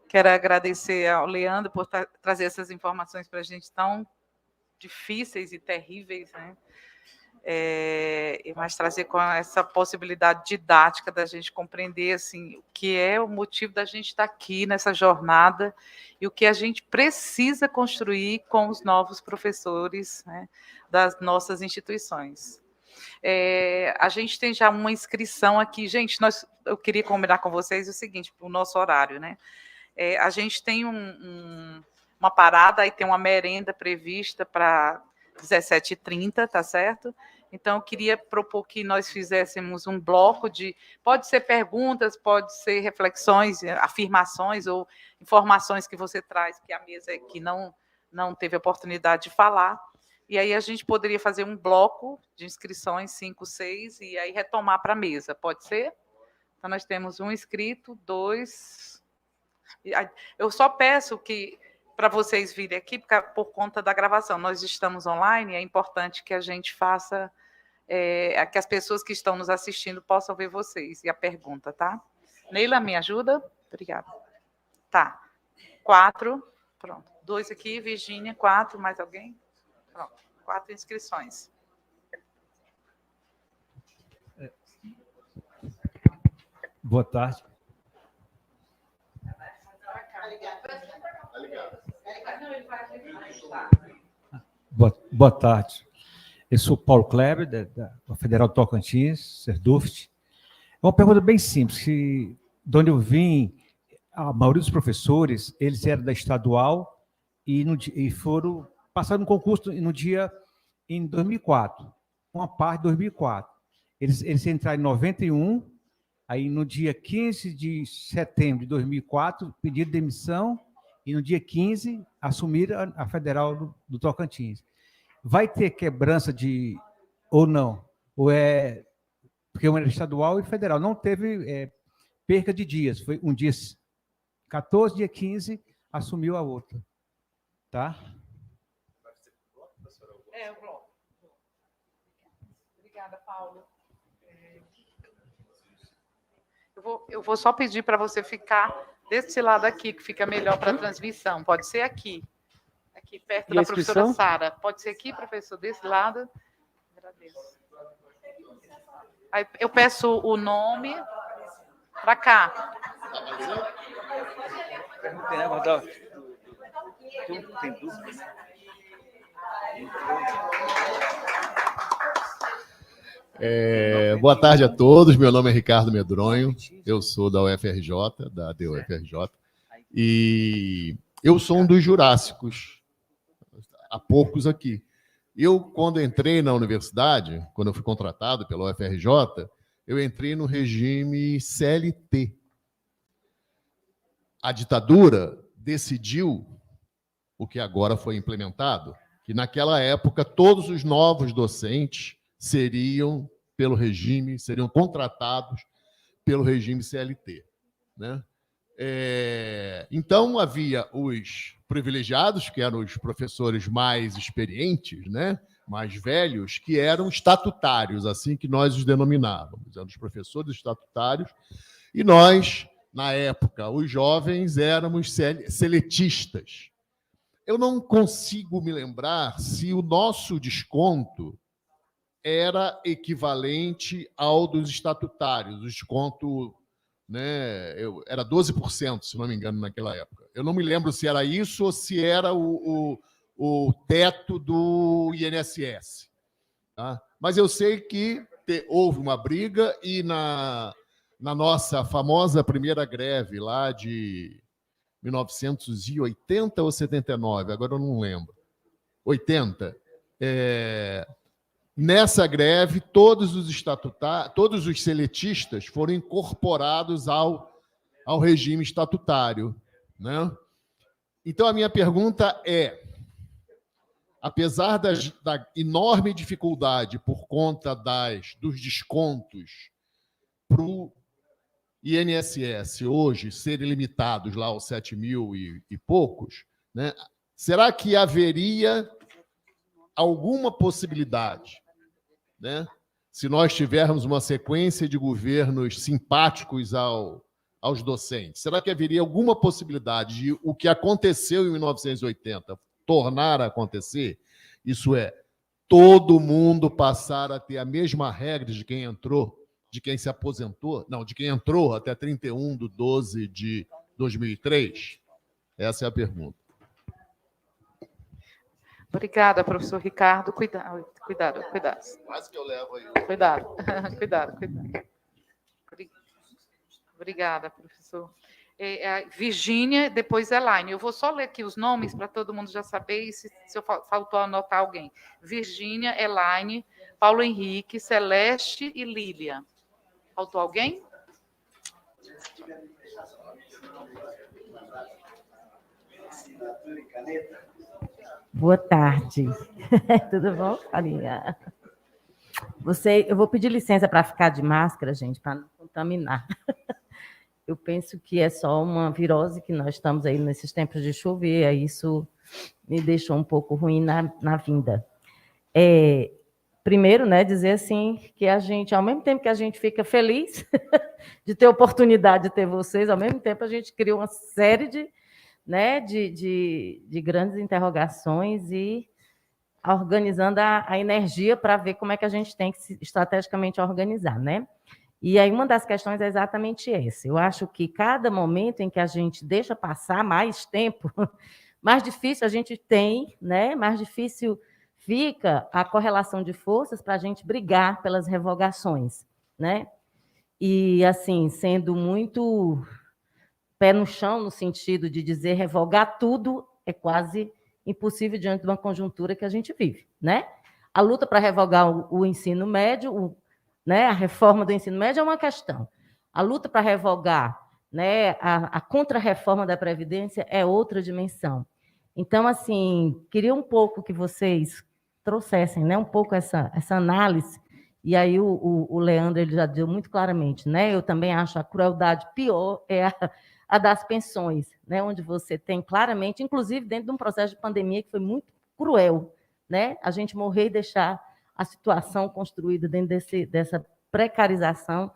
Quero agradecer ao Leandro por trazer essas informações para a gente tão difíceis e terríveis, né? Mas trazer com essa possibilidade didática da gente compreender assim, o que é o motivo da gente estar aqui nessa jornada e o que a gente precisa construir com os novos professores, né, das nossas instituições. A gente tem já uma inscrição aqui. Gente, eu queria combinar com vocês o seguinte, o nosso horário, né? A gente tem uma parada, aí tem uma merenda prevista para 17h30, tá certo? Então, eu queria propor que nós fizéssemos um bloco de... Pode ser perguntas, pode ser reflexões, afirmações ou informações que você traz, que a mesa aqui não teve oportunidade de falar. E aí a gente poderia fazer um bloco de inscrições, 5, 6, e aí retomar para a mesa. Pode ser? Então, nós temos um inscrito, 2... Eu só peço que, para vocês virem aqui, por conta da gravação, nós estamos online, é importante que a gente faça, que as pessoas que estão nos assistindo possam ver vocês, e a pergunta, tá? Neila, me ajuda? Obrigada. Tá. 4, pronto. 2 aqui, Virgínia, 4, mais alguém? Pronto, 4 inscrições. Boa tarde. Boa tarde. Eu sou Paulo Kleber, da Federal Tocantins, Serduft. É uma pergunta bem simples. De onde eu vim, a maioria dos professores, eles eram da estadual e passaram no concurso em 2004, uma parte de 2004. Eles entraram em 91, aí no dia 15 de setembro de 2004, pediram demissão, e no dia 15 assumiram a Federal do Tocantins. Vai ter quebrança ou não? Ou porque uma era estadual e federal. Não teve perca de dias. Foi um dia 14, dia 15, assumiu a outra. Tá? O bloco. Obrigada, Paulo. Eu vou só pedir para você ficar desse lado aqui, que fica melhor para a transmissão. Pode ser aqui. Aqui perto da professora Sara. Pode ser aqui, professor, desse lado. Agradeço. Aí eu peço o nome para cá. Tem dúvidas? Boa tarde a todos. Meu nome é Ricardo Medronho. Eu sou da UFRJ, da DUFRJ. E eu sou um dos jurássicos. Há poucos aqui. Eu, quando entrei na universidade, quando eu fui contratado pela UFRJ, eu entrei no regime CLT. A ditadura decidiu o que agora foi implementado, que naquela época todos os novos docentes seriam contratados pelo regime CLT, né? Então, havia os privilegiados, que eram os professores mais experientes, né, mais velhos, que eram estatutários, assim que nós os denominávamos. Eram os professores estatutários, e nós, na época, os jovens, éramos seletistas. Eu não consigo me lembrar se o nosso desconto era equivalente ao dos estatutários. O desconto, né, era 12%, se não me engano, naquela época. Eu não me lembro se era isso ou se era o teto do INSS. Tá? Mas eu sei que houve uma briga e na nossa famosa primeira greve lá de 1980 ou 79, agora eu não lembro. 80. Nessa greve, todos os seletistas foram incorporados ao regime estatutário, né? Então, a minha pergunta é, apesar da enorme dificuldade por conta dos descontos para o INSS hoje serem limitados lá aos 7 mil e poucos, né? Será que haveria alguma possibilidade, né, se nós tivermos uma sequência de governos simpáticos ao aos docentes? Será que haveria alguma possibilidade de o que aconteceu em 1980 tornar a acontecer? Isso é, todo mundo passar a ter a mesma regra de quem entrou, de quem se aposentou, não, de quem entrou até 31/12 de 2003? Essa é a pergunta. Obrigada, professor Ricardo. Cuidado. Quase que eu levo aí. Cuidado. Obrigada, professor. Virgínia, depois Elaine. Eu vou só ler aqui os nomes para todo mundo já saber, e se faltou anotar alguém. Virgínia, Elaine, Paulo Henrique, Celeste e Lília. Faltou alguém? Boa tarde. Tudo bom, Farinha? Eu vou pedir licença para ficar de máscara, gente, para não contaminar. Eu penso que é só uma virose que nós estamos aí nesses tempos de chuva, e isso me deixou um pouco ruim na vinda. Primeiro, né, dizer assim que a gente, ao mesmo tempo que a gente fica feliz de ter a oportunidade de ter vocês, ao mesmo tempo a gente cria uma série de grandes interrogações e organizando a energia para ver como é que a gente tem que se estrategicamente organizar, né? E aí uma das questões é exatamente essa. Eu acho que cada momento em que a gente deixa passar mais tempo, mais difícil a gente tem, né? Mais difícil fica a correlação de forças para a gente brigar pelas revogações, né? E, assim, sendo muito pé no chão, no sentido de dizer revogar tudo é quase impossível diante de uma conjuntura que a gente vive, né? A luta para revogar o ensino médio, né, a reforma do ensino médio é uma questão. A luta para revogar, né, a contra-reforma da Previdência é outra dimensão. Então, assim, queria um pouco que vocês trouxessem, né, um pouco essa análise, e aí o Leandro ele já deu muito claramente, né? Eu também acho a crueldade pior é a das pensões, né, onde você tem claramente, inclusive dentro de um processo de pandemia que foi muito cruel, né? A gente morrer e deixar a situação construída dentro dessa precarização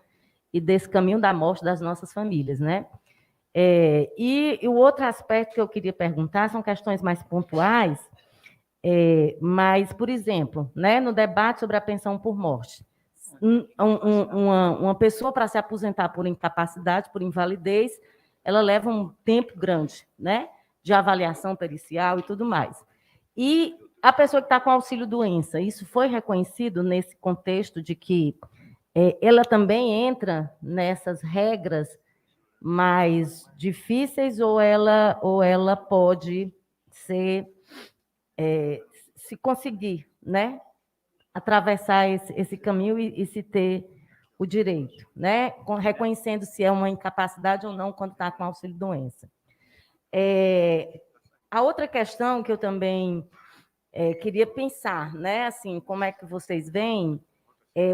e desse caminho da morte das nossas famílias, né? E o outro aspecto que eu queria perguntar são questões mais pontuais, mas, por exemplo, né, no debate sobre a pensão por morte, uma pessoa para se aposentar por incapacidade, por invalidez, ela leva um tempo grande, né, de avaliação pericial e tudo mais. E a pessoa que está com auxílio-doença, isso foi reconhecido nesse contexto de que ela também entra nessas regras mais difíceis, ou ela pode ser, se conseguir, né, atravessar esse caminho e se ter o direito, né, reconhecendo se é uma incapacidade ou não quando está com auxílio-doença. A outra questão que eu também queria pensar, né, assim, como é que vocês veem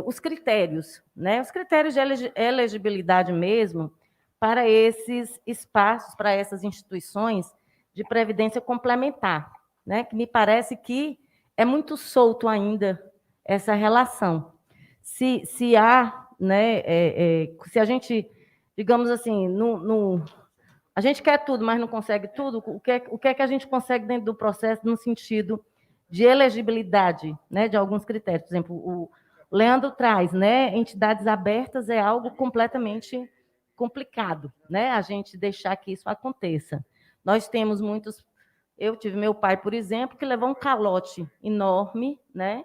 os critérios, né, os critérios de elegibilidade mesmo para esses espaços, para essas instituições de previdência complementar, né, que me parece que é muito solto ainda essa relação. Se há, né, se a gente, digamos assim, a gente quer tudo, mas não consegue tudo, o que é que a gente consegue dentro do processo no sentido de elegibilidade, né, de alguns critérios? Por exemplo, o Leandro traz, né, entidades abertas é algo completamente complicado, né, a gente deixar que isso aconteça. Nós temos muitos... Eu tive meu pai, por exemplo, que levou um calote enorme, né,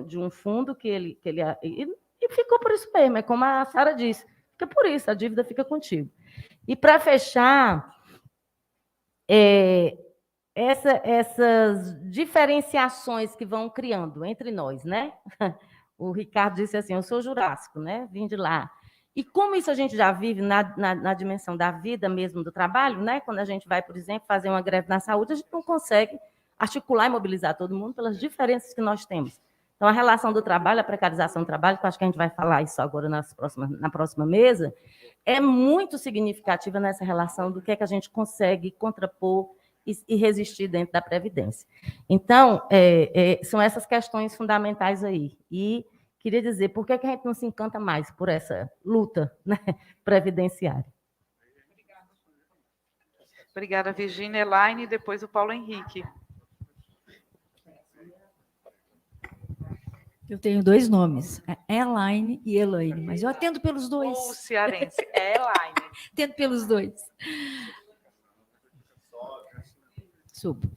de um fundo que ele e ficou por isso mesmo, é como a Sara disse, fica por isso, a dívida fica contigo. E, para fechar, essas diferenciações que vão criando entre nós, né? O Ricardo disse assim, eu sou jurássico, né? Vim de lá. E como isso a gente já vive na dimensão da vida mesmo, do trabalho, né? Quando a gente vai, por exemplo, fazer uma greve na saúde, a gente não consegue articular e mobilizar todo mundo pelas diferenças que nós temos. Então, a relação do trabalho, a precarização do trabalho, que eu acho que a gente vai falar isso agora na próxima mesa, é muito significativa nessa relação do que é que a gente consegue contrapor e resistir dentro da Previdência. Então, são essas questões fundamentais aí. E queria dizer, por que a gente não se encanta mais por essa luta, né, previdenciária? Obrigada, Virgínia. Elaine e depois o Paulo Henrique. Eu tenho 2 nomes, Elaine e Elaine, mas eu atendo pelos 2. Ou cearense, Elaine. Atendo pelos 2. Subo.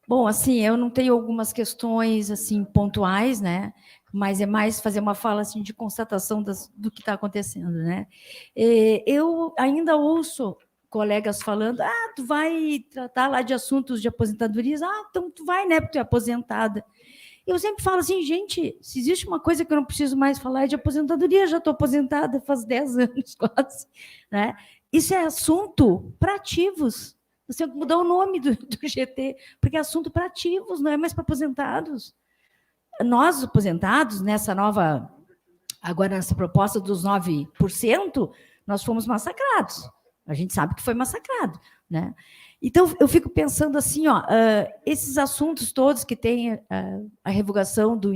Bom, assim, eu não tenho algumas questões assim pontuais, né? Mas é mais fazer uma fala assim de constatação do que está acontecendo, né? Eu ainda ouço colegas falando, tu vai tratar lá de assuntos de aposentadorias, então tu vai, né? Porque tu é aposentada. Eu sempre falo assim, gente, se existe uma coisa que eu não preciso mais falar é de aposentadoria, já estou aposentada faz 10 anos quase, né? Isso é assunto para ativos. Você tem que mudar o nome do GT, porque é assunto para ativos, não é mais para aposentados. Nós, aposentados, agora nessa proposta dos 9%, nós fomos massacrados. A gente sabe que foi massacrado, né? Então, eu fico pensando assim, esses assuntos todos que tem a revogação do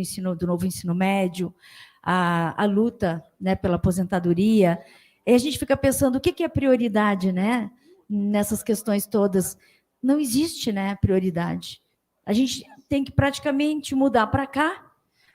novo ensino médio, a luta, né, pela aposentadoria, e a gente fica pensando o que é prioridade, né, nessas questões todas. Não existe, né, prioridade. A gente tem que praticamente mudar para cá,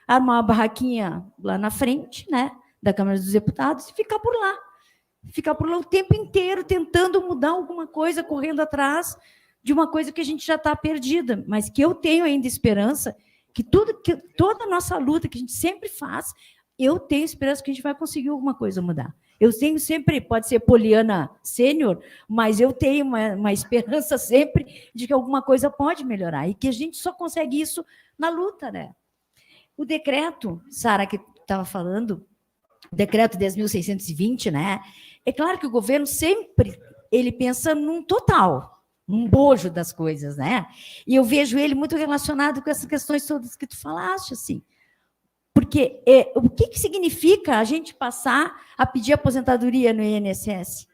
armar uma barraquinha lá na frente, né, da Câmara dos Deputados e ficar por lá o tempo inteiro tentando mudar alguma coisa, correndo atrás de uma coisa que a gente já está perdida, mas que eu tenho ainda esperança que toda a nossa luta que a gente sempre faz, eu tenho esperança que a gente vai conseguir alguma coisa mudar. Eu tenho sempre, pode ser Poliana sênior, mas eu tenho uma esperança sempre de que alguma coisa pode melhorar e que a gente só consegue isso na luta, né? O decreto, Sara, que estava falando, o decreto 10.620, né? É claro que o governo sempre ele pensa num total, num bojo das coisas, né? E eu vejo ele muito relacionado com essas questões todas que tu falaste, assim. Porque o que significa a gente passar a pedir aposentadoria no INSS?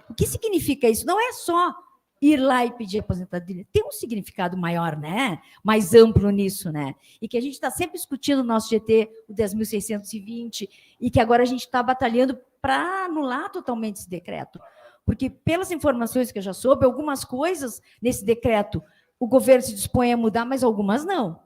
O que significa isso? Não é só ir lá e pedir aposentadoria. Tem um significado maior, né? Mais amplo nisso, né? E que a gente está sempre discutindo no nosso GT, o 10.620, e que agora a gente está batalhando para anular totalmente esse decreto. Porque, pelas informações que eu já soube, algumas coisas nesse decreto o governo se dispõe a mudar, mas algumas não.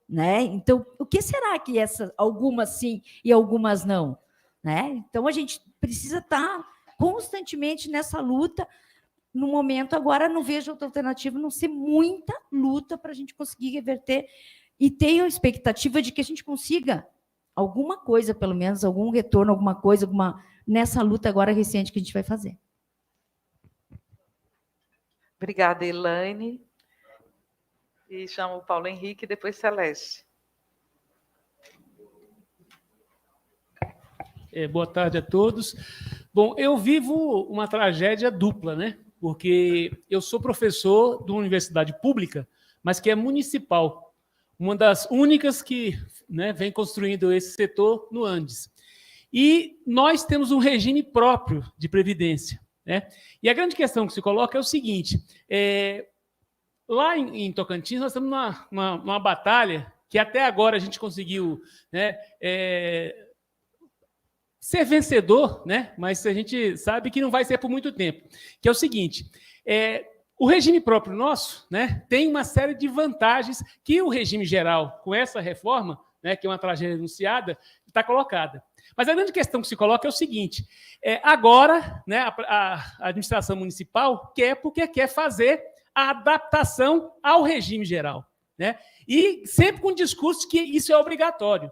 Né? Então, o que será que algumas sim e algumas não? Né? Então, a gente precisa estar constantemente nessa luta. No momento, agora, não vejo outra alternativa, não ser muita luta para a gente conseguir reverter. E tenho a expectativa de que a gente consiga alguma coisa, pelo menos, algum retorno, alguma coisa, nessa luta agora recente que a gente vai fazer. Obrigada, Elaine. E chamo o Paulo Henrique e depois Celeste. Boa tarde a todos. Bom, eu vivo uma tragédia dupla, né? Porque eu sou professor de uma universidade pública, mas que é municipal. Uma das únicas que, né, vem construindo esse setor no Andes. E nós temos um regime próprio de previdência, né? E a grande questão que se coloca é o seguinte, lá em Tocantins nós estamos numa batalha que até agora a gente conseguiu, né, ser vencedor, né? Mas a gente sabe que não vai ser por muito tempo, que é o seguinte, o regime próprio nosso, né, tem uma série de vantagens que o regime geral, com essa reforma, né, que é uma tragédia anunciada, está colocada. Mas a grande questão que se coloca é o seguinte, agora, né, a administração municipal porque quer fazer a adaptação ao regime geral, né? E sempre com o discurso que isso é obrigatório.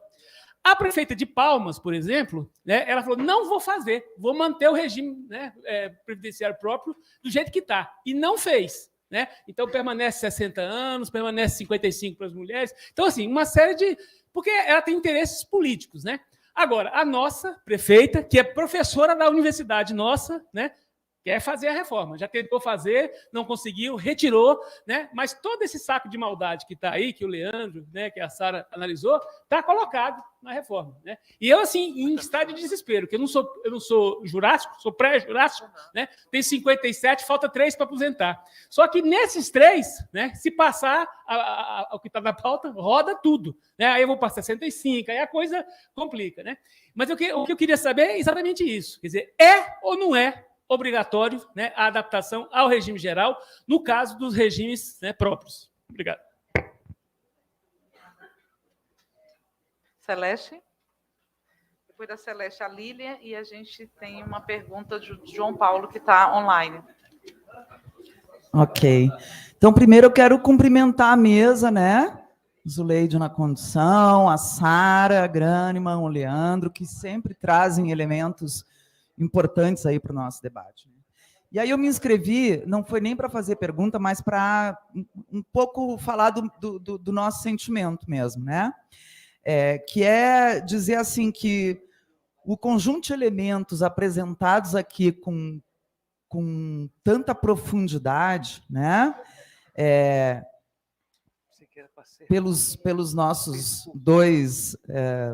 A prefeita de Palmas, por exemplo, né, ela falou, não vou fazer, vou manter o regime, né, previdenciário próprio do jeito que está. E não fez. Né? Então, permanece 60 anos, permanece 55 para as mulheres. Então, assim, uma série de... Porque ela tem interesses políticos, né? Agora, a nossa prefeita, que é professora da universidade nossa, né, quer fazer a reforma. Já tentou fazer, não conseguiu, retirou, né? Mas todo esse saco de maldade que está aí, que o Leandro, né, que a Sara analisou, está colocado na reforma. Né? E eu, assim, em estado de desespero, porque eu não sou jurássico, sou pré-jurássico, né? Tenho 57, falta 3 para aposentar. Só que nesses 3, né, se passar o que está na pauta, roda tudo. Né? Aí eu vou para 65, aí a coisa complica. Né? Mas o que eu queria saber é exatamente isso. Quer dizer, ou não é obrigatório, né, a adaptação ao regime geral, no caso dos regimes, né, próprios. Obrigado. Celeste? Depois da Celeste, a Lília, e a gente tem uma pergunta de João Paulo, que está online. Ok. Então, primeiro eu quero cumprimentar a mesa, né? Zuleide na condução, a Sara, a Graniman, o Leandro, que sempre trazem elementos importantes aí para o nosso debate. E aí eu me inscrevi, não foi nem para fazer pergunta, mas para um pouco falar do nosso sentimento mesmo, né? Que é dizer assim que o conjunto de elementos apresentados aqui com tanta profundidade, né? Pelos nossos dois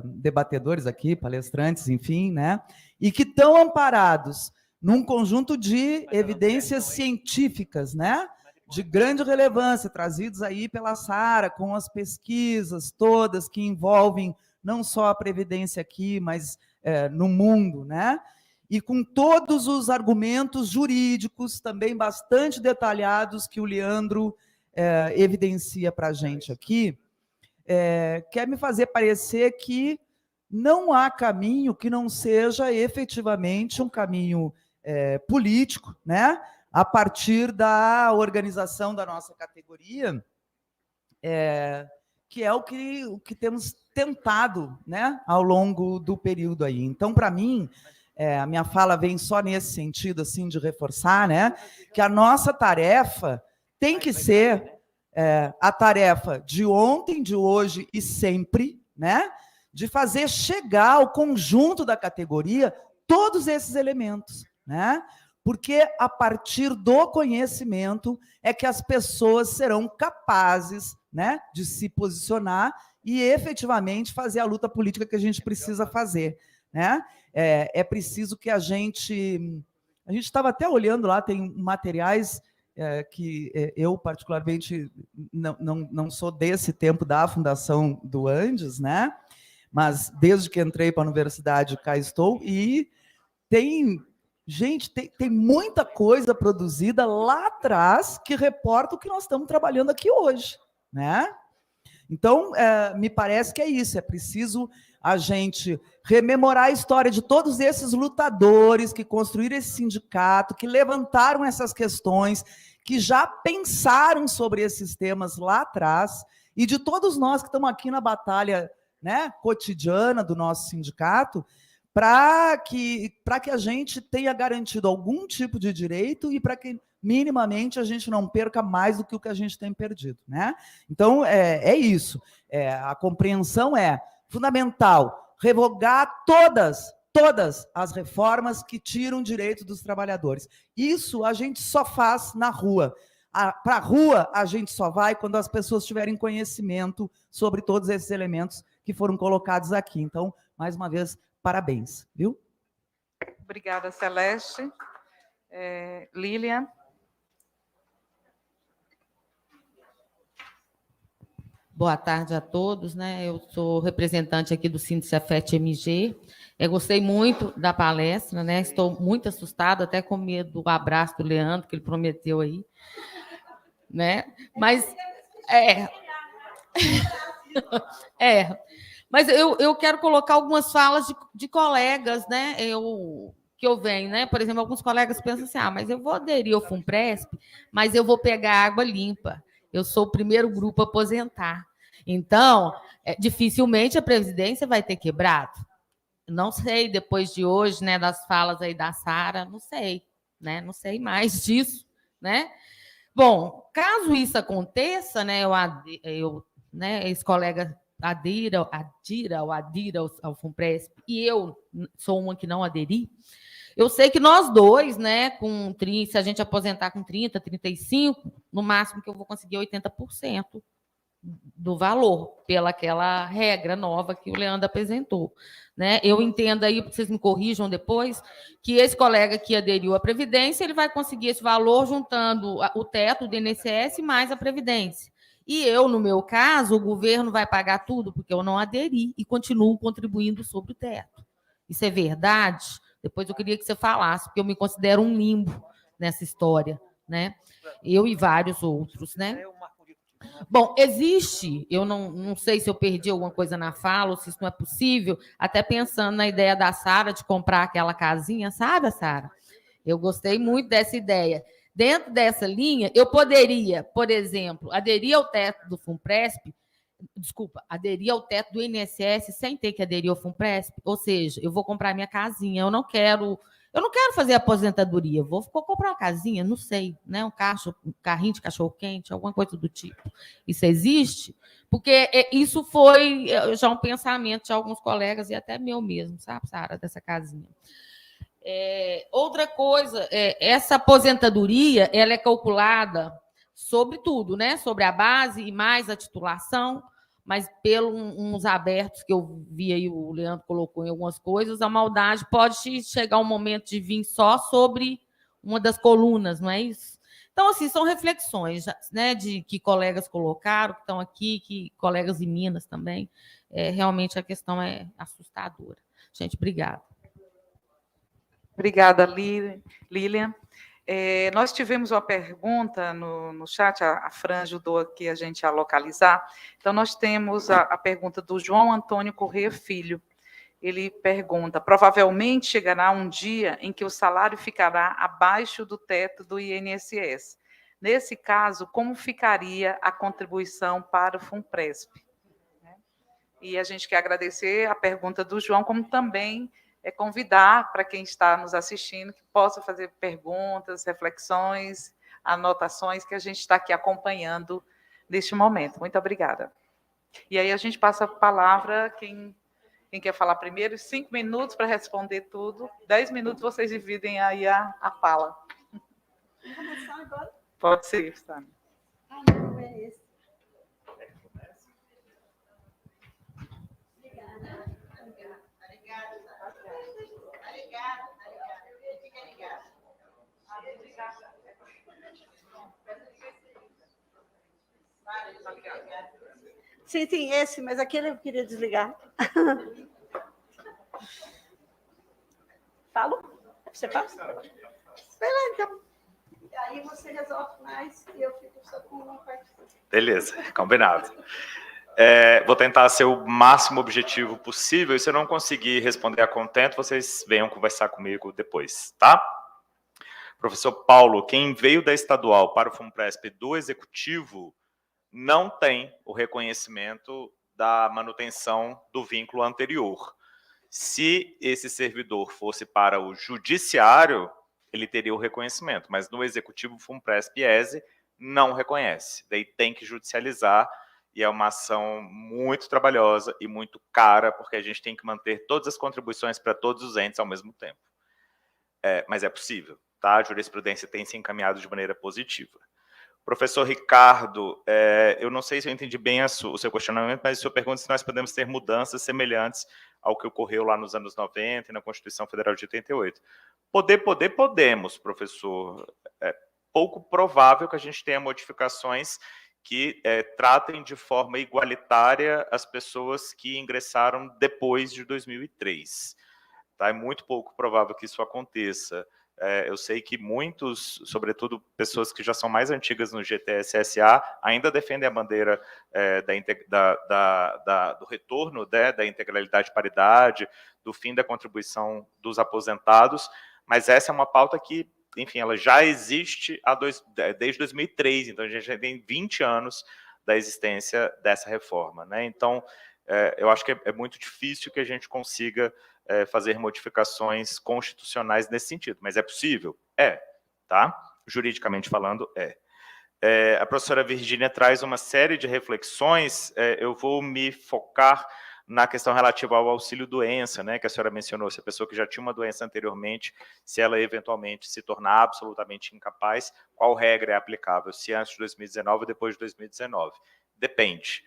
debatedores aqui, palestrantes, enfim, né? E que estão amparados num conjunto de evidências científicas, né? De grande relevância, trazidos aí pela Sara, com as pesquisas todas que envolvem não só a previdência aqui, mas no mundo, né? E com todos os argumentos jurídicos também bastante detalhados que o Leandro evidencia para a gente aqui, quer me fazer parecer que não há caminho que não seja efetivamente um caminho político, né? A partir da organização da nossa categoria, que é o que temos tentado, né, ao longo do período aí. Então, para mim, a minha fala vem só nesse sentido, assim, de reforçar, né, que a nossa tarefa tem que ser a tarefa de ontem, de hoje e sempre, né, de fazer chegar ao conjunto da categoria todos esses elementos, né, porque a partir do conhecimento é que as pessoas serão capazes, né, de se posicionar e efetivamente fazer a luta política que a gente precisa fazer, né? É preciso que a gente estava até olhando lá, tem materiais que eu particularmente não sou desse tempo da fundação do Andes, né? Mas desde que entrei para a universidade cá estou, e tem muita coisa produzida lá atrás que reporta o que nós estamos trabalhando aqui hoje, né? Então, me parece que é isso, é preciso a gente rememorar a história de todos esses lutadores que construíram esse sindicato, que levantaram essas questões, que já pensaram sobre esses temas lá atrás, e de todos nós que estamos aqui na batalha, né, cotidiana do nosso sindicato, para que a gente tenha garantido algum tipo de direito e para que minimamente a gente não perca mais do que o que a gente tem perdido, né? Então, é isso. A compreensão é fundamental revogar todas as reformas que tiram direito dos trabalhadores. Isso a gente só faz na rua. Para a rua, a gente só vai quando as pessoas tiverem conhecimento sobre todos esses elementos que foram colocados aqui. Então, mais uma vez, parabéns, viu? Obrigada, Celeste. Lilian. Boa tarde a todos, né? Eu sou representante aqui do Sindicafet MG. Eu gostei muito da palestra, né? Estou muito assustada, até com medo do abraço do Leandro, que ele prometeu aí, né? Mas mas eu quero colocar algumas falas de colegas, né? Que eu venho, né? Por exemplo, alguns colegas pensam assim: mas eu vou aderir ao Funpresp, mas eu vou pegar água limpa. Eu sou o primeiro grupo a aposentar. Então, dificilmente a Previdência vai ter quebrado. Não sei, depois de hoje, né, das falas aí da Sara, não sei, né? Não sei mais disso, né? Bom, caso isso aconteça, né, esse colega adira ao Funpresp, e eu sou uma que não aderi, eu sei que nós dois, né, se a gente aposentar com 30, 35, no máximo que eu vou conseguir 80% do valor, pelaquela regra nova que o Leandro apresentou, né? Eu entendo aí, porque vocês me corrijam depois, que esse colega que aderiu à Previdência, ele vai conseguir esse valor juntando o teto do INSS mais a Previdência. E eu, no meu caso, o governo vai pagar tudo, porque eu não aderi e continuo contribuindo sobre o teto. Isso é verdade? Depois eu queria que você falasse, porque eu me considero um limbo nessa história, né? Eu e vários outros, né? Bom, existe, eu não sei se eu perdi alguma coisa na fala, ou se isso não é possível, até pensando na ideia da Sara de comprar aquela casinha, sabe, Sara? Eu gostei muito dessa ideia. Dentro dessa linha, eu poderia, por exemplo, aderir ao teto do FUNPRESP, aderir ao teto do INSS sem ter que aderir ao FUNPRESP, ou seja, eu vou comprar minha casinha, eu não quero fazer aposentadoria, vou comprar uma casinha, não sei, né? Um carrinho de cachorro-quente, alguma coisa do tipo. Isso existe? Porque isso foi já um pensamento de alguns colegas e até meu mesmo, sabe, Sara, dessa casinha. Outra coisa, essa aposentadoria, ela é calculada sobre tudo, né? Sobre a base e mais a titulação, mas pelos uns abertos que eu vi aí, o Leandro colocou em algumas coisas, a maldade pode chegar um momento de vir só sobre uma das colunas, não é isso? Então, assim, são reflexões, né, de que colegas colocaram, que estão aqui, que colegas em Minas também. Realmente a questão é assustadora. Gente, obrigada. Obrigada, Lilian. Nós tivemos uma pergunta no chat, a Fran ajudou aqui a gente a localizar. Então, nós temos a pergunta do João Antônio Corrêa Filho. Ele pergunta: provavelmente chegará um dia em que o salário ficará abaixo do teto do INSS. Nesse caso, como ficaria a contribuição para o FUNPRESP? E a gente quer agradecer a pergunta do João, como também convidar para quem está nos assistindo que possa fazer perguntas, reflexões, anotações que a gente está aqui acompanhando neste momento. Muito obrigada. E aí a gente passa a palavra, quem quer falar primeiro, 5 minutos para responder tudo, 10 minutos vocês dividem aí a fala. Vamos começar agora? Pode ser, Sânia. Não, é esse. Sim, esse, mas aquele eu queria desligar. Falo? Você fala? Vai lá, então. E aí você resolve mais e eu fico só com uma parte. Beleza, combinado. Vou tentar ser o máximo objetivo possível, e se eu não conseguir responder a contento, vocês venham conversar comigo depois, tá? Professor Paulo, quem veio da estadual para o FUNPRESP do executivo não tem o reconhecimento da manutenção do vínculo anterior. Se esse servidor fosse para o judiciário, ele teria o reconhecimento, mas no executivo FUNPRESP-ESE não reconhece, daí tem que judicializar, e é uma ação muito trabalhosa e muito cara, porque a gente tem que manter todas as contribuições para todos os entes ao mesmo tempo. Mas é possível, tá? A jurisprudência tem se encaminhado de maneira positiva. Professor Ricardo, eu não sei se eu entendi bem o seu questionamento, mas o senhor pergunta se nós podemos ter mudanças semelhantes ao que ocorreu lá nos anos 90 e na Constituição Federal de 88. Podemos, professor. É pouco provável que a gente tenha modificações que tratem de forma igualitária as pessoas que ingressaram depois de 2003. Tá? É muito pouco provável que isso aconteça. Eu sei que muitos, sobretudo pessoas que já são mais antigas no GTS-SA, ainda defendem a bandeira do retorno, da integralidade e paridade, do fim da contribuição dos aposentados, mas essa é uma pauta que, enfim, ela já existe desde 2003, então a gente já tem 20 anos da existência dessa reforma, né? Então, eu acho que é muito difícil que a gente consiga fazer modificações constitucionais nesse sentido, mas é possível? Tá? Juridicamente falando, a professora Virgínia traz uma série de reflexões, eu vou me focar na questão relativa ao auxílio-doença, né, que a senhora mencionou, se a pessoa que já tinha uma doença anteriormente, se ela eventualmente se tornar absolutamente incapaz, qual regra é aplicável, se antes de 2019 ou depois de 2019? Depende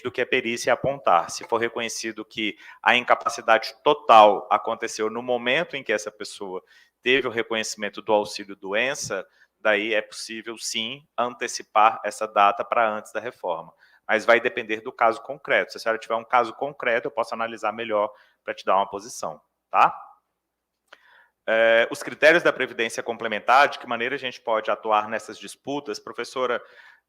do que a perícia apontar. Se for reconhecido que a incapacidade total aconteceu no momento em que essa pessoa teve o reconhecimento do auxílio-doença, daí é possível, sim, antecipar essa data para antes da reforma. Mas vai depender do caso concreto. Se a senhora tiver um caso concreto, eu posso analisar melhor para te dar uma posição, tá? Os critérios da previdência complementar, de que maneira a gente pode atuar nessas disputas, professora,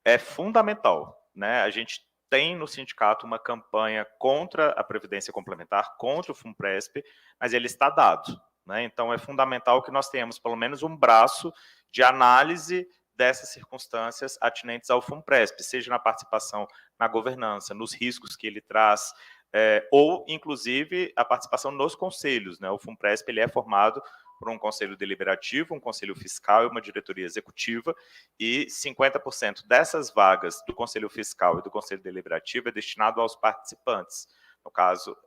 é fundamental, né? A gente tem no sindicato uma campanha contra a previdência complementar, contra o FUNPRESP, mas ele está dado, né? Então é fundamental que nós tenhamos pelo menos um braço de análise dessas circunstâncias atinentes ao FUNPRESP, seja na participação na governança, nos riscos que ele traz, ou, inclusive, a participação nos conselhos, né? O FUNPRESP ele é formado por um conselho deliberativo, um conselho fiscal e uma diretoria executiva, e 50% dessas vagas do conselho fiscal e do conselho deliberativo é destinado aos participantes, no caso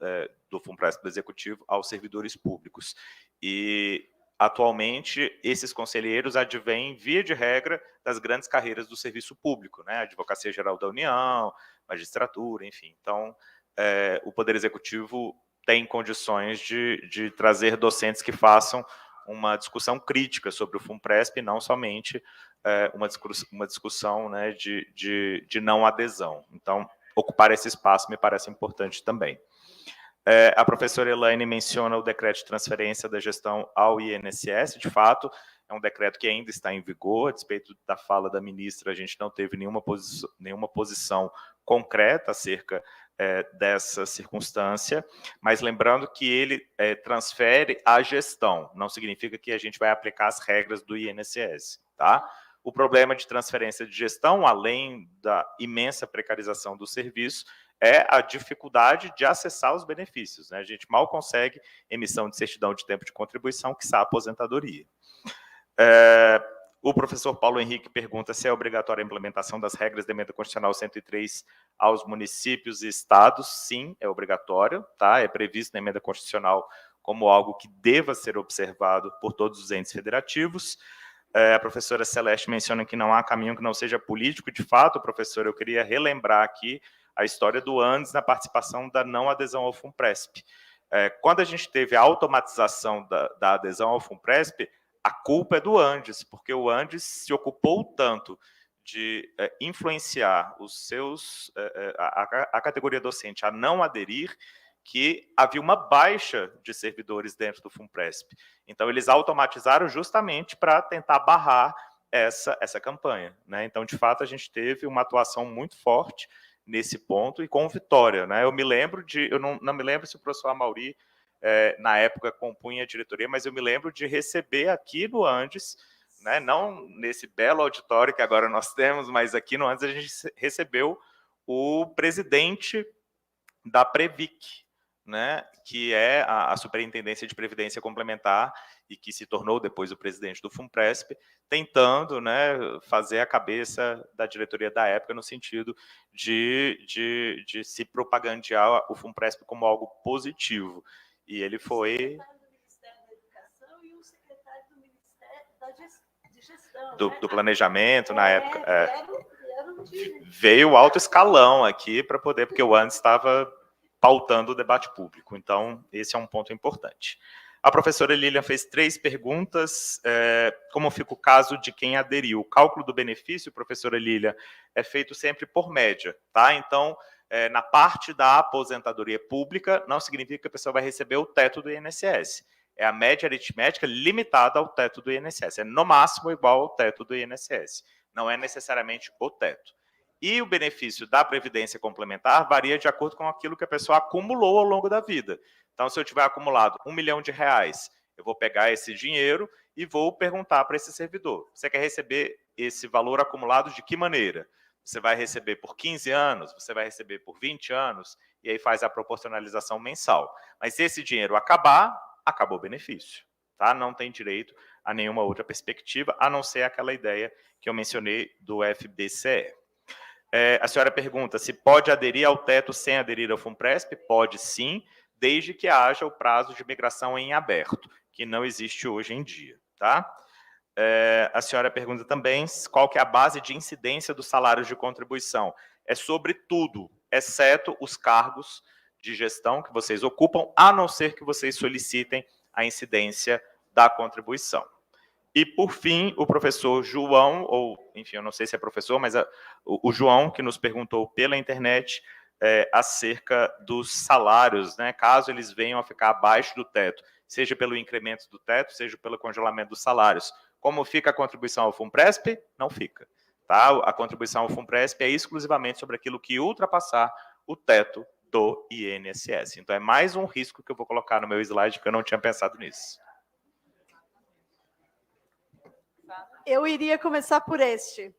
do FUNPRESP do executivo, aos servidores públicos. E, atualmente, esses conselheiros advêm, via de regra, das grandes carreiras do serviço público, né? Advocacia Geral da União, magistratura, enfim. Então, o Poder Executivo tem condições de trazer docentes que façam uma discussão crítica sobre o FUNPRESP, e não somente uma discussão, né, de não adesão. Então, ocupar esse espaço me parece importante também. A professora Elaine menciona o decreto de transferência da gestão ao INSS. De fato, é um decreto que ainda está em vigor. A despeito da fala da ministra, a gente não teve nenhuma posição concreta acerca dessa circunstância, mas lembrando que ele transfere a gestão, não significa que a gente vai aplicar as regras do INSS, tá? O problema de transferência de gestão, além da imensa precarização do serviço, é a dificuldade de acessar os benefícios, né? A gente mal consegue emissão de certidão de tempo de contribuição, quiçá a aposentadoria. O professor Paulo Henrique pergunta se é obrigatória a implementação das regras da Emenda Constitucional 103 aos municípios e estados. Sim, é obrigatório, tá? É previsto na Emenda Constitucional como algo que deva ser observado por todos os entes federativos. A professora Celeste menciona que não há caminho que não seja político. De fato, professor, eu queria relembrar aqui a história do Andes na participação da não adesão ao FUNPRESP. Quando a gente teve a automatização da adesão ao FUNPRESP, a culpa é do Andes, porque o Andes se ocupou tanto de influenciar a categoria docente a não aderir, que havia uma baixa de servidores dentro do FUNPRESP. Então, eles automatizaram justamente para tentar barrar essa campanha, né? Então, de fato, a gente teve uma atuação muito forte nesse ponto e com vitória, né? Eu me lembro eu não me lembro se o professor Amauri na época compunha a diretoria, mas eu me lembro de receber aqui no Andes, né, não nesse belo auditório que agora nós temos, mas aqui no Andes a gente recebeu o presidente da Previc, né, que é a Superintendência de Previdência Complementar e que se tornou depois o presidente do FUNPRESP, tentando, né, fazer a cabeça da diretoria da época no sentido de se propagandear o FUNPRESP como algo positivo. E ele foi do planejamento na época. Veio alto escalão aqui para poder, porque o Andes estava pautando o debate público. Então, esse é um ponto importante. A professora Lilian fez 3 perguntas. Como fica o caso de quem aderiu? O cálculo do benefício, professora Lilian, é feito sempre por média, tá? Então, na parte da aposentadoria pública, não significa que a pessoa vai receber o teto do INSS. É a média aritmética limitada ao teto do INSS. É, no máximo, igual ao teto do INSS. Não é necessariamente o teto. E o benefício da Previdência Complementar varia de acordo com aquilo que a pessoa acumulou ao longo da vida. Então, se eu tiver acumulado R$1 milhão, eu vou pegar esse dinheiro e vou perguntar para esse servidor: você quer receber esse valor acumulado de que maneira? Você vai receber por 15 anos, você vai receber por 20 anos, e aí faz a proporcionalização mensal. Mas se esse dinheiro acabar, acabou o benefício, tá? Não tem direito a nenhuma outra perspectiva, a não ser aquela ideia que eu mencionei do FBCE. A senhora pergunta se pode aderir ao teto sem aderir ao FUNPRESP? Pode sim, desde que haja o prazo de migração em aberto, que não existe hoje em dia, tá? A senhora pergunta também qual que é a base de incidência dos salários de contribuição. É sobre tudo, exceto os cargos de gestão que vocês ocupam, a não ser que vocês solicitem a incidência da contribuição. E, por fim, o professor João, ou, enfim, eu não sei se é professor, mas o João, que nos perguntou pela internet acerca dos salários, né, caso eles venham a ficar abaixo do teto, seja pelo incremento do teto, seja pelo congelamento dos salários. Como fica a contribuição ao FUNPRESP? Não fica. Tá? A contribuição ao FUNPRESP é exclusivamente sobre aquilo que ultrapassar o teto do INSS. Então, é mais um risco que eu vou colocar no meu slide, que eu não tinha pensado nisso. Eu iria começar por este,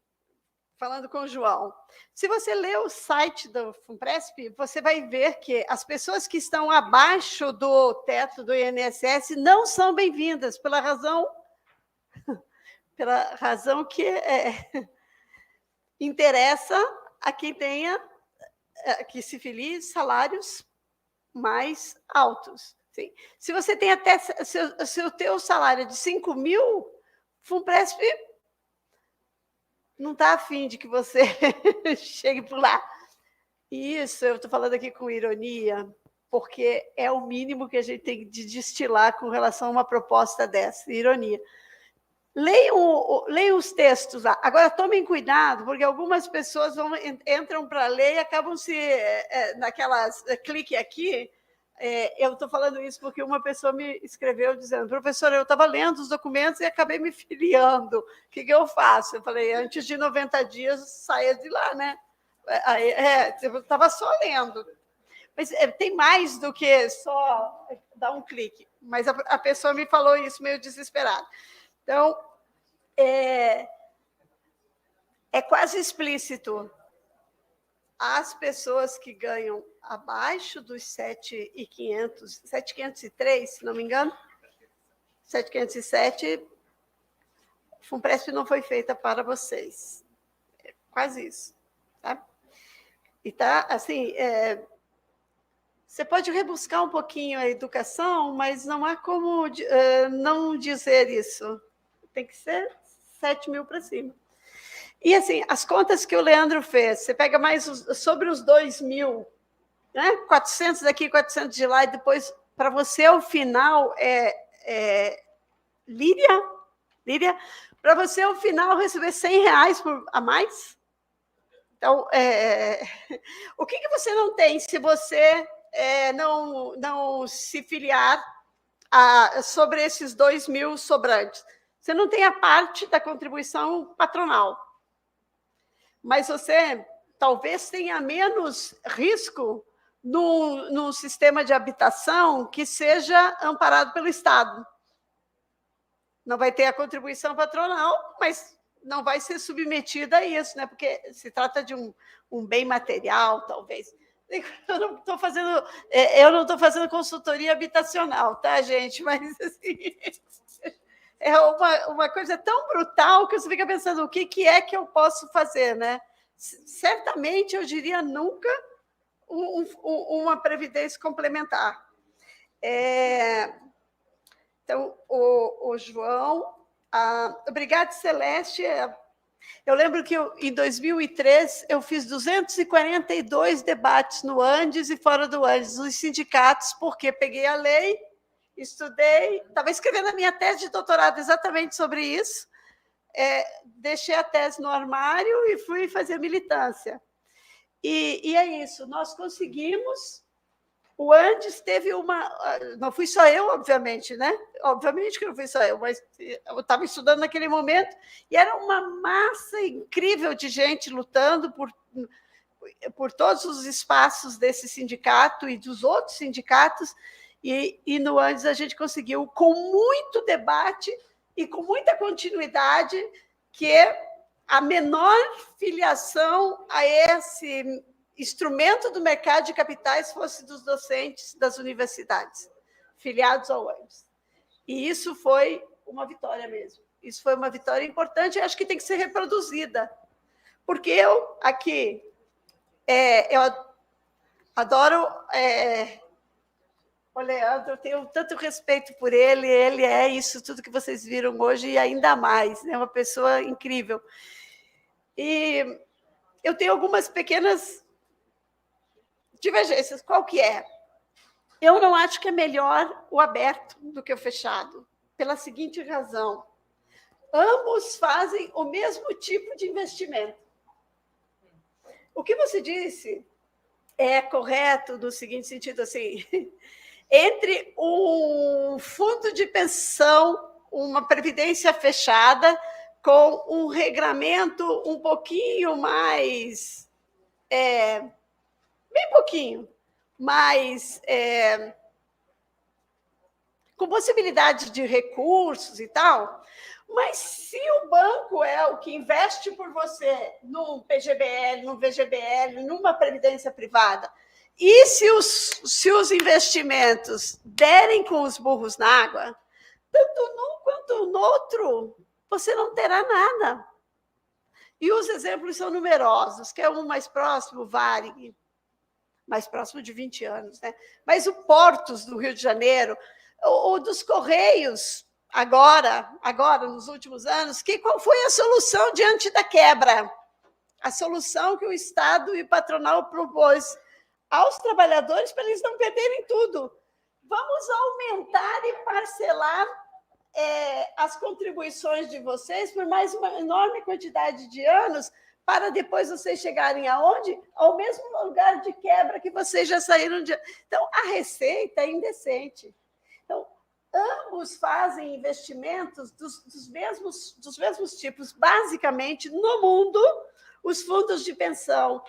falando com o João. Se você ler o site do FUNPRESP, você vai ver que as pessoas que estão abaixo do teto do INSS não são bem-vindas, pela razão que interessa a quem tenha, que se filie salários mais altos. Sim. Se você tem até, se o teu salário é de 5 mil, FUNPRESP não está afim de que você chegue por lá. Isso, eu estou falando aqui com ironia, porque é o mínimo que a gente tem de destilar com relação a uma proposta dessa, ironia. Leiam os textos lá. Agora, tomem cuidado, porque algumas pessoas entram para ler e acabam se... naquelas... clique aqui... eu estou falando isso porque uma pessoa me escreveu dizendo: professora, eu estava lendo os documentos e acabei me filiando. O que eu faço? Eu falei: antes de 90 dias, saia de lá, né? Eu estava só lendo. Mas tem mais do que só dar um clique. Mas a pessoa me falou isso meio desesperada. Então, é quase explícito. As pessoas que ganham abaixo dos 7.500, 7.503, se não me engano, 7.507, FUNPRESP não foi feita para vocês. É quase isso. Tá? E tá, assim, você pode rebuscar um pouquinho a educação, mas não há como não dizer isso. Tem que ser 7 mil para cima. E, assim, as contas que o Leandro fez, você pega mais sobre os 2 mil, né? 400 daqui, 400 de lá, e depois, para você, o final Líria, para você, o final, receber R$100 a mais? Então, o que você não tem se você não se filiar sobre esses 2 mil sobrantes? Você não tem a parte da contribuição patronal. Mas você talvez tenha menos risco no sistema de habitação que seja amparado pelo Estado. Não vai ter a contribuição patronal, mas não vai ser submetida a isso, né? Porque se trata de um bem material, talvez. Eu não estou fazendo consultoria habitacional, tá, gente? Mas, assim, é uma coisa tão brutal que você fica pensando: o que é que eu posso fazer, né? Certamente, eu diria, nunca uma previdência complementar. Então, o João... Obrigada, Celeste. Eu lembro que em 2003 eu fiz 242 debates no Andes e fora do Andes, nos sindicatos, porque peguei a lei, estudei, estava escrevendo a minha tese de doutorado exatamente sobre isso, deixei a tese no armário e fui fazer militância. E é isso, nós conseguimos... O Andes teve uma... Não fui só eu, obviamente, né? Obviamente que não fui só eu, mas eu estava estudando naquele momento e era uma massa incrível de gente lutando por todos os espaços desse sindicato e dos outros sindicatos, e no Andes a gente conseguiu, com muito debate e com muita continuidade, que a menor filiação a esse instrumento do mercado de capitais fosse dos docentes das universidades, filiados ao Andes. E isso foi uma vitória mesmo. Isso foi uma vitória importante e acho que tem que ser reproduzida. Porque eu, aqui, eu adoro o Leandro, eu tenho tanto respeito por ele é isso tudo que vocês viram hoje e ainda mais, né? Uma pessoa incrível. E eu tenho algumas pequenas divergências. Qual que é? Eu não acho que é melhor o aberto do que o fechado, pela seguinte razão: ambos fazem o mesmo tipo de investimento. O que você disse é correto no seguinte sentido, assim, entre um fundo de pensão, uma previdência fechada, com um regramento um pouquinho mais, bem pouquinho, mais com possibilidade de recursos e tal, mas se o banco é o que investe por você num PGBL, num VGBL, numa previdência privada, e se os investimentos derem com os burros na água, tanto num quanto no outro, você não terá nada. E os exemplos são numerosos, que é um mais próximo, Varig, mais próximo de 20 anos, né? Mas o Portos do Rio de Janeiro, o dos Correios, agora, nos últimos anos, qual foi a solução diante da quebra? A solução que o Estado e o patronal propôs aos trabalhadores para eles não perderem tudo. Vamos aumentar e parcelar as contribuições de vocês por mais uma enorme quantidade de anos, para depois vocês chegarem aonde? Ao mesmo lugar de quebra que vocês já saíram de... Então, a receita é indecente. Então, ambos fazem investimentos dos mesmos tipos. Basicamente, no mundo, os fundos de pensão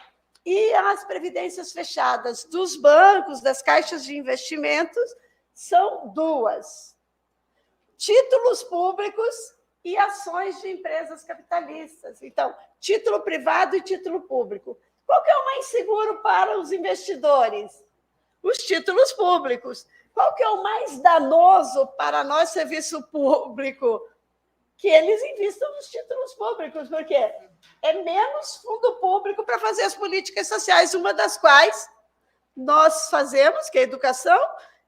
e as previdências fechadas dos bancos, das caixas de investimentos, são duas: títulos públicos e ações de empresas capitalistas. Então, título privado e título público. Qual que é o mais seguro para os investidores? Os títulos públicos. Qual que é o mais danoso para nós, serviço público? Que eles investam nos títulos públicos, porque é menos fundo público para fazer as políticas sociais, uma das quais nós fazemos, que é a educação,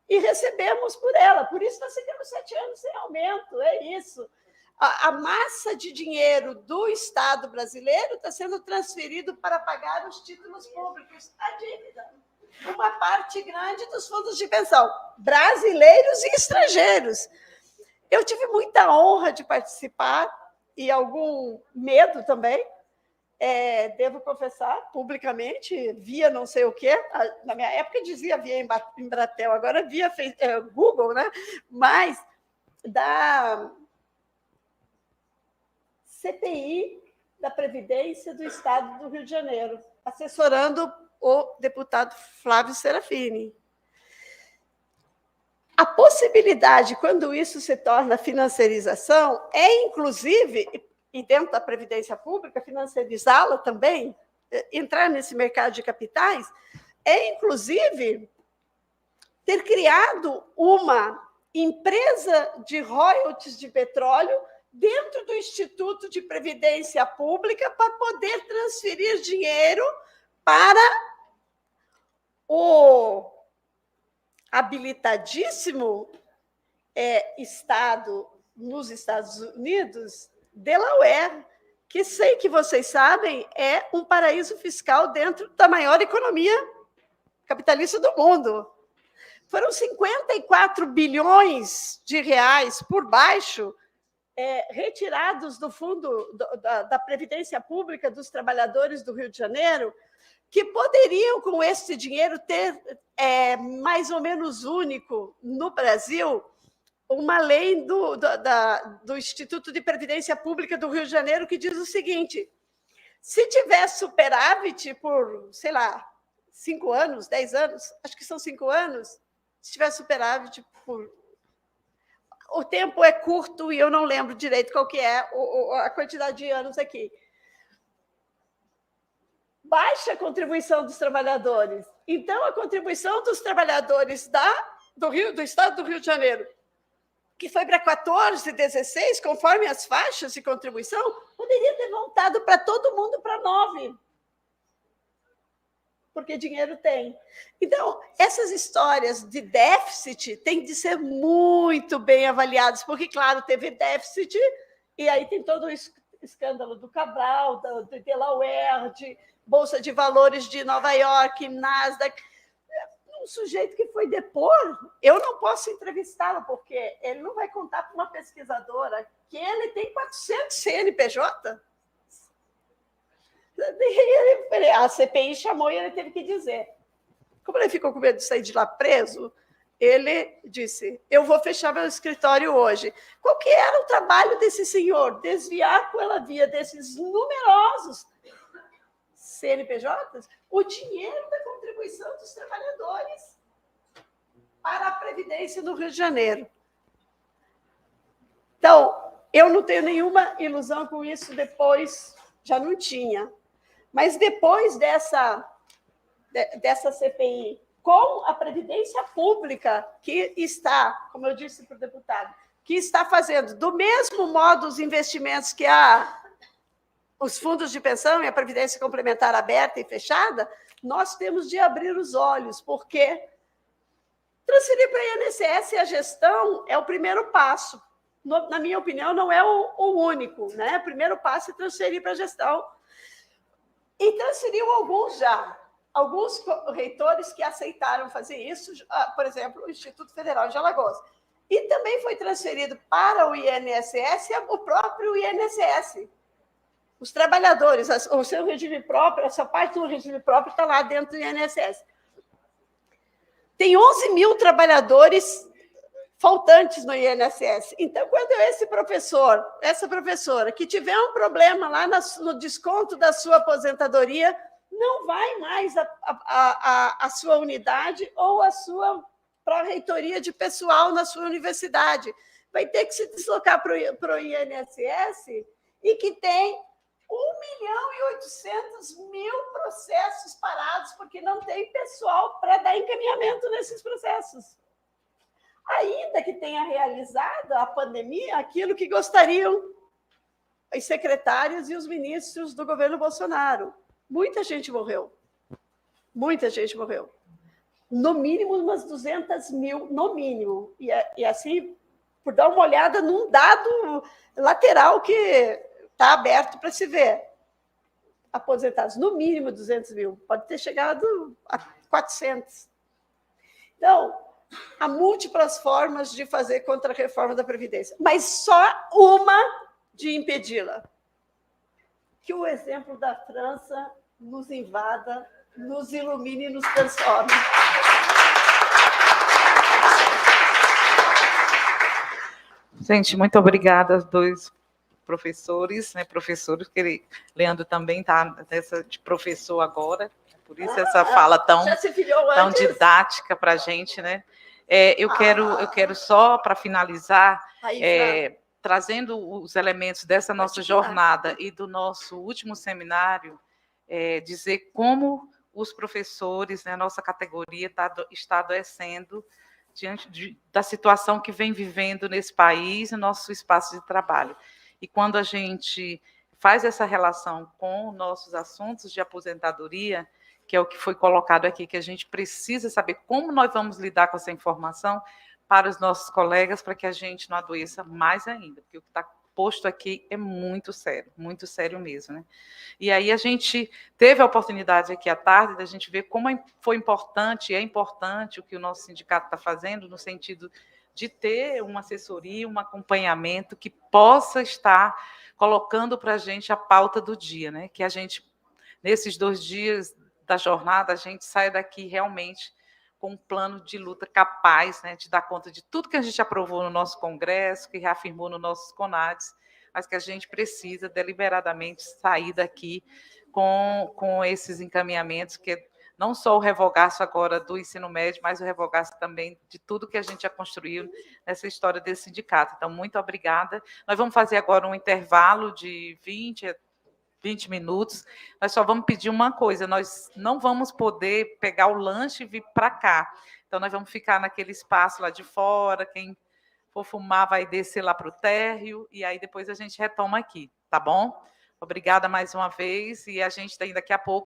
e recebemos por ela. Por isso, nós ficamos 7 anos sem aumento, é isso. A massa de dinheiro do Estado brasileiro está sendo transferido para pagar os títulos públicos, a dívida. Uma parte grande dos fundos de pensão, brasileiros e estrangeiros. Eu tive muita honra de participar, e algum medo também, devo confessar publicamente, via não sei o quê. Na minha época dizia via Embratel, agora via Google, né? Mas da CPI da Previdência do Estado do Rio de Janeiro, assessorando o deputado Flávio Serafini. A possibilidade, quando isso se torna financiarização, inclusive, e dentro da Previdência Pública, financiarizá-la também, entrar nesse mercado de capitais, inclusive, ter criado uma empresa de royalties de petróleo dentro do Instituto de Previdência Pública para poder transferir dinheiro para o habilitadíssimo Estado nos Estados Unidos, Delaware, que sei que vocês sabem, é um paraíso fiscal dentro da maior economia capitalista do mundo. Foram 54 bilhões de reais por baixo retirados do fundo da Previdência Pública dos trabalhadores do Rio de Janeiro, que poderiam, com esse dinheiro, ter mais ou menos único no Brasil uma lei do Instituto de Previdência Pública do Rio de Janeiro que diz o seguinte: se tiver superávit por, sei lá, 5 anos, 10 anos, acho que são 5 anos, se tiver superávit por... O tempo é curto e eu não lembro direito qual que é a quantidade de anos aqui. Baixa a contribuição dos trabalhadores. Então, a contribuição dos trabalhadores do Estado do Rio de Janeiro, que foi para 14, 16, conforme as faixas de contribuição, poderia ter voltado para todo mundo para 9. Porque dinheiro tem. Então, essas histórias de déficit têm de ser muito bem avaliadas, porque, claro, teve déficit, e aí tem todo o escândalo do Cabral, do Delaware, de Bolsa de Valores de Nova York, Nasdaq. Um sujeito que foi depor, eu não posso entrevistá-lo, porque ele não vai contar para uma pesquisadora que ele tem 400 CNPJ. A CPI chamou e ele teve que dizer. Como ele ficou com medo de sair de lá preso, ele disse, eu vou fechar meu escritório hoje. Qual que era o trabalho desse senhor? Desviar pela via desses numerosos CNPJs o dinheiro da contribuição dos trabalhadores para a Previdência no Rio de Janeiro. Então, eu não tenho nenhuma ilusão com isso, depois já não tinha. Mas depois dessa CPI, com a Previdência Pública, que está, como eu disse para o deputado, que está fazendo do mesmo modo os investimentos que os fundos de pensão e a Previdência Complementar aberta e fechada, nós temos de abrir os olhos, porque transferir para a INSS a gestão é o primeiro passo. Na minha opinião, não é o único, né? O primeiro passo é transferir para a gestão. E transferiu alguns já. Alguns reitores que aceitaram fazer isso, por exemplo, o Instituto Federal de Alagoas. E também foi transferido para o INSS o próprio INSS. Os trabalhadores, o seu regime próprio, essa parte do regime próprio está lá dentro do INSS. Tem 11 mil trabalhadores faltantes no INSS. Então, quando esse professor, essa professora, que tiver um problema lá no desconto da sua aposentadoria, não vai mais a sua unidade ou a sua pró-reitoria de pessoal na sua universidade. Vai ter que se deslocar para o INSS e que tem 1.800.000 processos parados, porque não tem pessoal para dar encaminhamento nesses processos. Ainda que tenha realizado a pandemia aquilo que gostariam os secretários e os ministros do governo Bolsonaro. Muita gente morreu. Muita gente morreu. No mínimo, umas 200 mil, no mínimo. E assim, por dar uma olhada num dado lateral que está aberto para se ver. Aposentados, no mínimo 200 mil. Pode ter chegado a 400. Então, há múltiplas formas de fazer contra a reforma da Previdência, mas só uma de impedi-la. Que o exemplo da França nos invada, nos ilumine e nos transforme. Gente, muito obrigada aos dois professores, né? Professores, que Leandro também está nessa de professor agora, por isso essa fala tão didática para a gente, né? Eu quero só, para finalizar, trazendo os elementos dessa nossa jornada e do nosso último seminário, dizer como os professores, né, nossa categoria está adoecendo diante da situação que vem vivendo nesse país, no nosso espaço de trabalho. E quando a gente faz essa relação com nossos assuntos de aposentadoria, que é o que foi colocado aqui, que a gente precisa saber como nós vamos lidar com essa informação para os nossos colegas, para que a gente não adoeça mais ainda, porque o que está posto aqui é muito sério mesmo, né? E aí a gente teve a oportunidade aqui à tarde da gente ver como foi importante, e é importante o que o nosso sindicato está fazendo, no sentido de ter uma assessoria, um acompanhamento que possa estar colocando para a gente a pauta do dia, né? Que a gente, nesses 2 dias da jornada, a gente saia daqui realmente com um plano de luta capaz, né, de dar conta de tudo que a gente aprovou no nosso Congresso, que reafirmou nos nossos CONADs, mas que a gente precisa deliberadamente sair daqui com esses encaminhamentos, que não só o revogaço agora do ensino médio, mas o revogaço também de tudo que a gente já construiu nessa história desse sindicato. Então, muito obrigada. Nós vamos fazer agora um intervalo de 20 minutos, nós só vamos pedir uma coisa, nós não vamos poder pegar o lanche e vir para cá, então nós vamos ficar naquele espaço lá de fora, quem for fumar vai descer lá para o térreo, e aí depois a gente retoma aqui, tá bom? Obrigada mais uma vez, e a gente tem daqui a pouco